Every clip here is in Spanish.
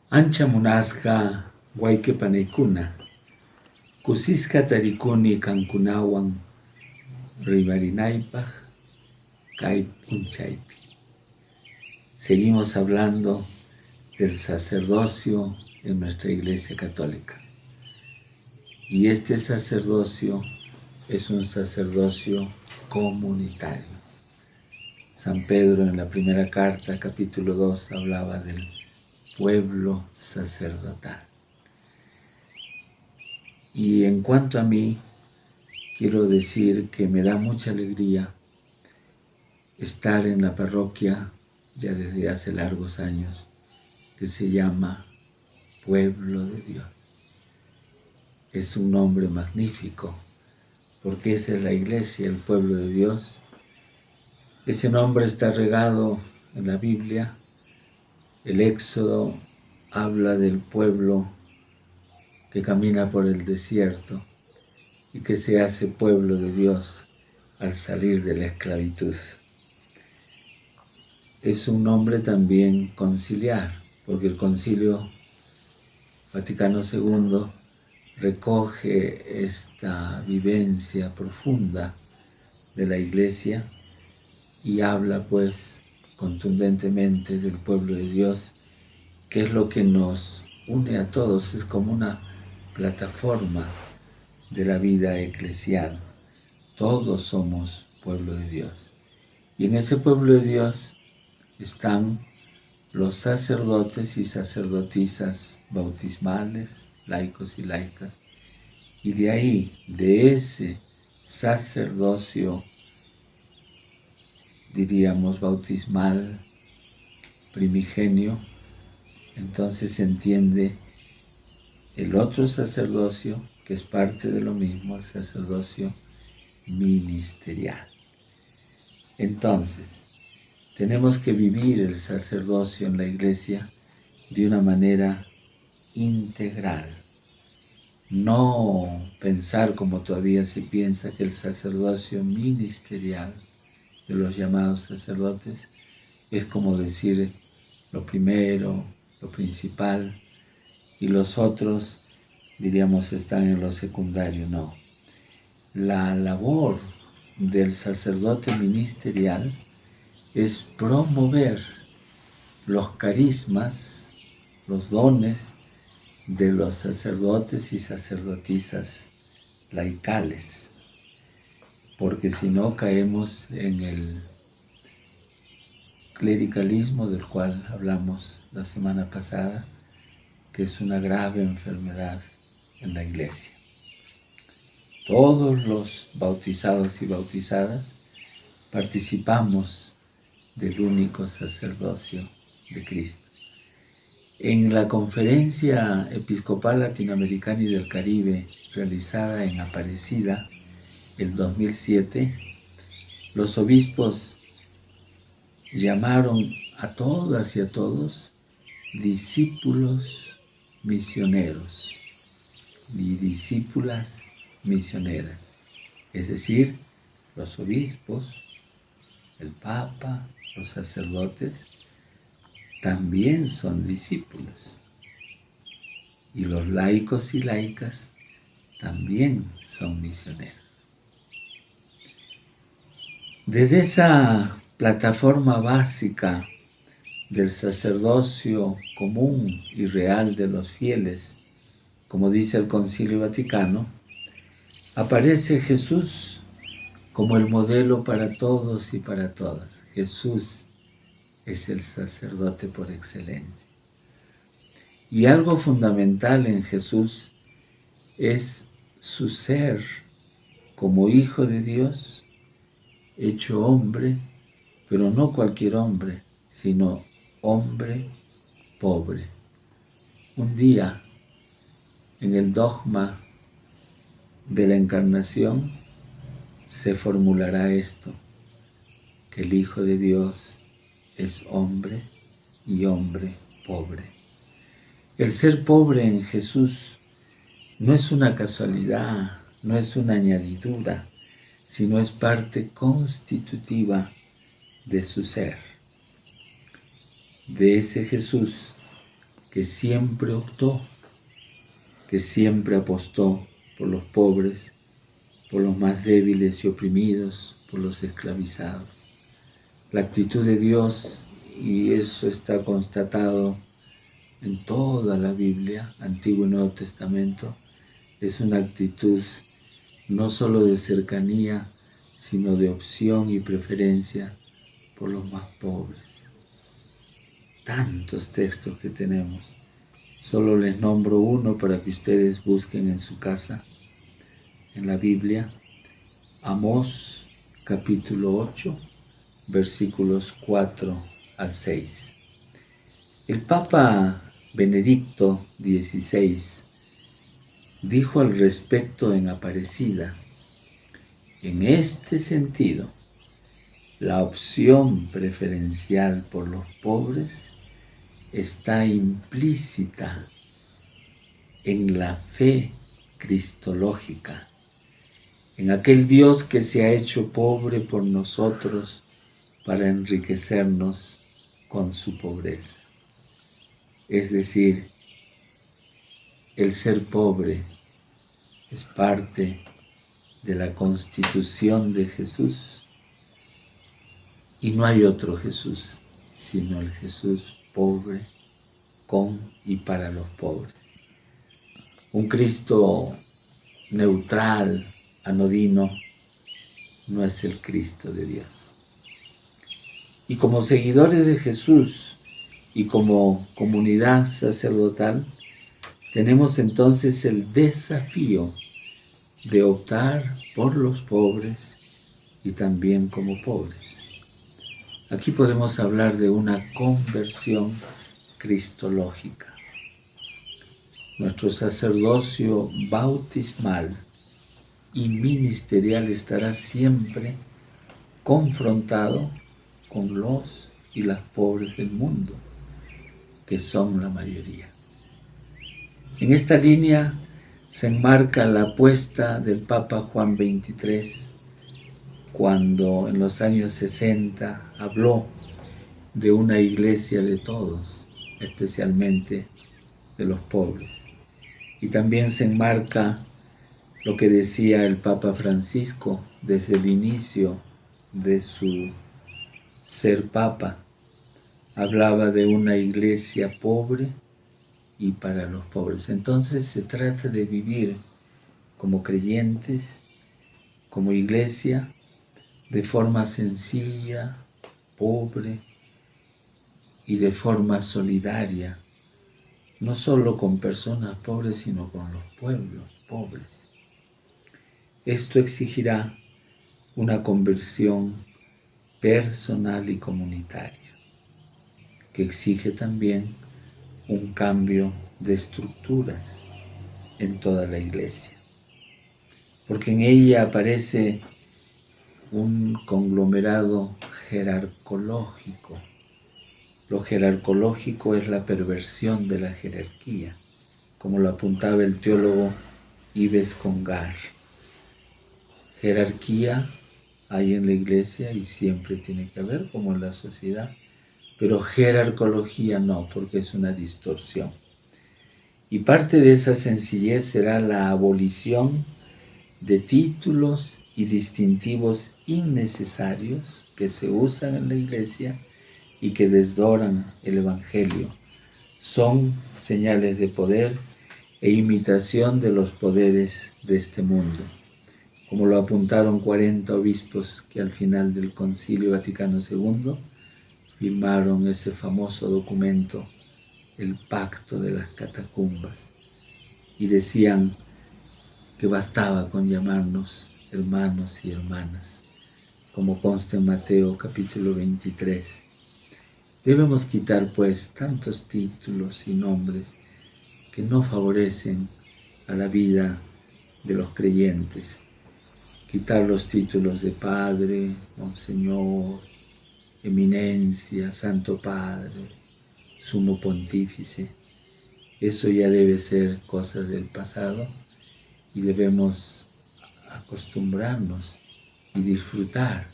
Ancha munasqa wayqipaniykuna, kusisqa tarikuni kankunawan rimarinaypaq kay p'unchaypi. Seguimos hablando del sacerdocio en nuestra Iglesia Católica. Y este sacerdocio es un sacerdocio comunitario. San Pedro en la primera carta, capítulo 2, hablaba del pueblo sacerdotal. Y en cuanto a mí, quiero decir que me da mucha alegría estar en la parroquia ya desde hace largos años, que se llama Pueblo de Dios. Es un nombre magnífico, porque esa es la iglesia, el pueblo de Dios. Ese nombre está regado en la Biblia. El Éxodo habla del pueblo que camina por el desierto y que se hace pueblo de Dios al salir de la esclavitud. Es un nombre también conciliar, porque el Concilio Vaticano II recoge esta vivencia profunda de la Iglesia y habla pues contundentemente del pueblo de Dios, que es lo que nos une a todos, es como una plataforma de la vida eclesial. Todos somos pueblo de Dios. Y en ese pueblo de Dios están los sacerdotes y sacerdotisas bautismales, laicos y laicas. Y de ahí, de ese sacerdocio, diríamos bautismal, primigenio, entonces se entiende el otro sacerdocio, que es parte de lo mismo, el sacerdocio ministerial. Entonces, tenemos que vivir el sacerdocio en la iglesia de una manera integral. No pensar como todavía se piensa que el sacerdocio ministerial de los llamados sacerdotes es como decir lo primero, lo principal, y los otros, diríamos, están en lo secundario. No. La labor del sacerdote ministerial es promover los carismas, los dones de los sacerdotes y sacerdotisas laicales, porque si no caemos en el clericalismo del cual hablamos la semana pasada, que es una grave enfermedad en la iglesia. Todos los bautizados y bautizadas participamos del único sacerdocio de Cristo. En la Conferencia Episcopal Latinoamericana y del Caribe, realizada en Aparecida, el 2007, los obispos llamaron a todas y a todos discípulos misioneros y discípulas misioneras, es decir, los obispos, el Papa, los sacerdotes, también son discípulos. Y los laicos y laicas también son misioneros. Desde esa plataforma básica del sacerdocio común y real de los fieles, como dice el Concilio Vaticano, aparece Jesús como el modelo para todos y para todas. Jesús es el sacerdote por excelencia. Y algo fundamental en Jesús es su ser como Hijo de Dios, hecho hombre, pero no cualquier hombre, sino hombre pobre. Un día, en el dogma de la encarnación, se formulará esto, que el Hijo de Dios es hombre y hombre pobre. El ser pobre en Jesús no es una casualidad, no es una añadidura, sino es parte constitutiva de su ser. De ese Jesús que siempre optó, que siempre apostó por los pobres, por los más débiles y oprimidos, por los esclavizados. La actitud de Dios, y eso está constatado en toda la Biblia, Antiguo y Nuevo Testamento, es una actitud no solo de cercanía, sino de opción y preferencia por los más pobres. Tantos textos que tenemos. Solo les nombro uno para que ustedes busquen en su casa, en la Biblia. Amós, capítulo 8, versículos 4 al 6. El Papa Benedicto XVI dijo al respecto en Aparecida: en este sentido, la opción preferencial por los pobres está implícita en la fe cristológica, en aquel Dios que se ha hecho pobre por nosotros para enriquecernos con su pobreza. Es decir, el ser pobre es parte de la constitución de Jesús, y no hay otro Jesús, sino el Jesús pobre, con y para los pobres. Un Cristo neutral, anodino, no es el Cristo de Dios. Y como seguidores de Jesús y como comunidad sacerdotal, tenemos entonces el desafío de optar por los pobres y también como pobres. Aquí podemos hablar de una conversión cristológica. Nuestro sacerdocio bautismal y ministerial estará siempre confrontado con los y las pobres del mundo, que son la mayoría. En esta línea se enmarca la apuesta del Papa Juan XXIII, cuando en los años 60 habló de una iglesia de todos, especialmente de los pobres. Y también se enmarca lo que decía el Papa Francisco desde el inicio de su ser papa. Hablaba de una iglesia pobre y para los pobres. Entonces se trata de vivir como creyentes, como iglesia, de forma sencilla, pobre y de forma solidaria, no solo con personas pobres, sino con los pueblos pobres. Esto exigirá una conversión personal y comunitaria, que exige también un cambio de estructuras en toda la iglesia, porque en ella aparece un conglomerado jerarcológico. Lo jerarcológico es la perversión de la jerarquía, como lo apuntaba el teólogo Yves Congar. Jerarquía hay en la iglesia y siempre tiene que haber, como en la sociedad, pero jerarcología no, porque es una distorsión. Y parte de esa sencillez será la abolición de títulos y distintivos innecesarios que se usan en la iglesia y que desdoran el Evangelio. Son señales de poder e imitación de los poderes de este mundo, como lo apuntaron 40 obispos que al final del Concilio Vaticano II firmaron ese famoso documento, el Pacto de las Catacumbas, y decían que bastaba con llamarnos hermanos y hermanas, como consta en Mateo capítulo 23. Debemos quitar pues tantos títulos y nombres que no favorecen a la vida de los creyentes. Quitar los títulos de Padre, Monseñor, Eminencia, Santo Padre, Sumo Pontífice. Eso ya debe ser cosa del pasado y debemos acostumbrarnos y disfrutar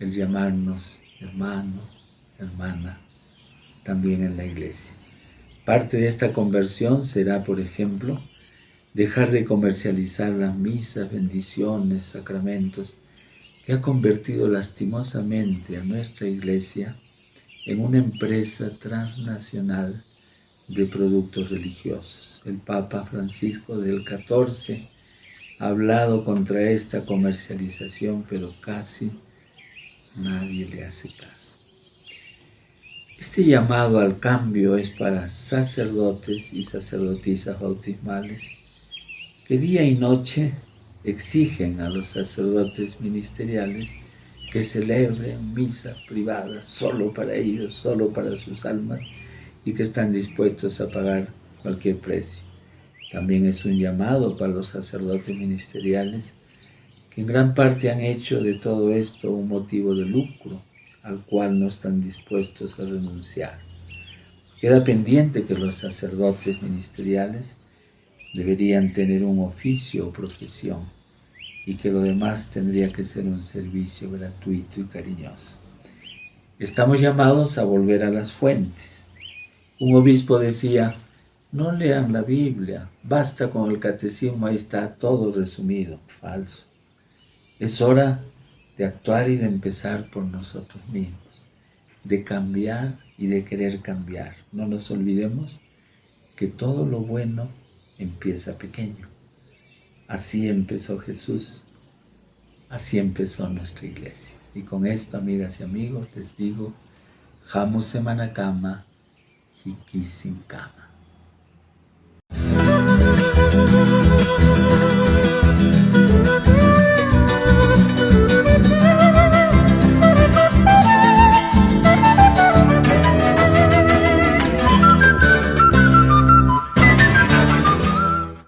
el llamarnos hermano, hermana, también en la iglesia. Parte de esta conversión será, por ejemplo, dejar de comercializar las misas, bendiciones, sacramentos, que ha convertido lastimosamente a nuestra Iglesia en una empresa transnacional de productos religiosos. El Papa Francisco del XIV ha hablado contra esta comercialización, pero casi nadie le hace caso. Este llamado al cambio es para sacerdotes y sacerdotisas bautismales que día y noche exigen a los sacerdotes ministeriales que celebren misas privadas solo para ellos, solo para sus almas, y que están dispuestos a pagar cualquier precio. También es un llamado para los sacerdotes ministeriales que en gran parte han hecho de todo esto un motivo de lucro al cual no están dispuestos a renunciar. Queda pendiente que los sacerdotes ministeriales deberían tener un oficio o profesión y que lo demás tendría que ser un servicio gratuito y cariñoso. Estamos llamados a volver a las fuentes. Un obispo decía: no lean la Biblia, basta con el catecismo, ahí está todo resumido. Falso. Es hora de actuar y de empezar por nosotros mismos, de cambiar y de querer cambiar. No nos olvidemos que todo lo bueno empieza pequeño. Así empezó Jesús, así empezó nuestra Iglesia. Y con esto, amigas y amigos, les digo: Hamu Semana Kama, Hiki Sin Kama.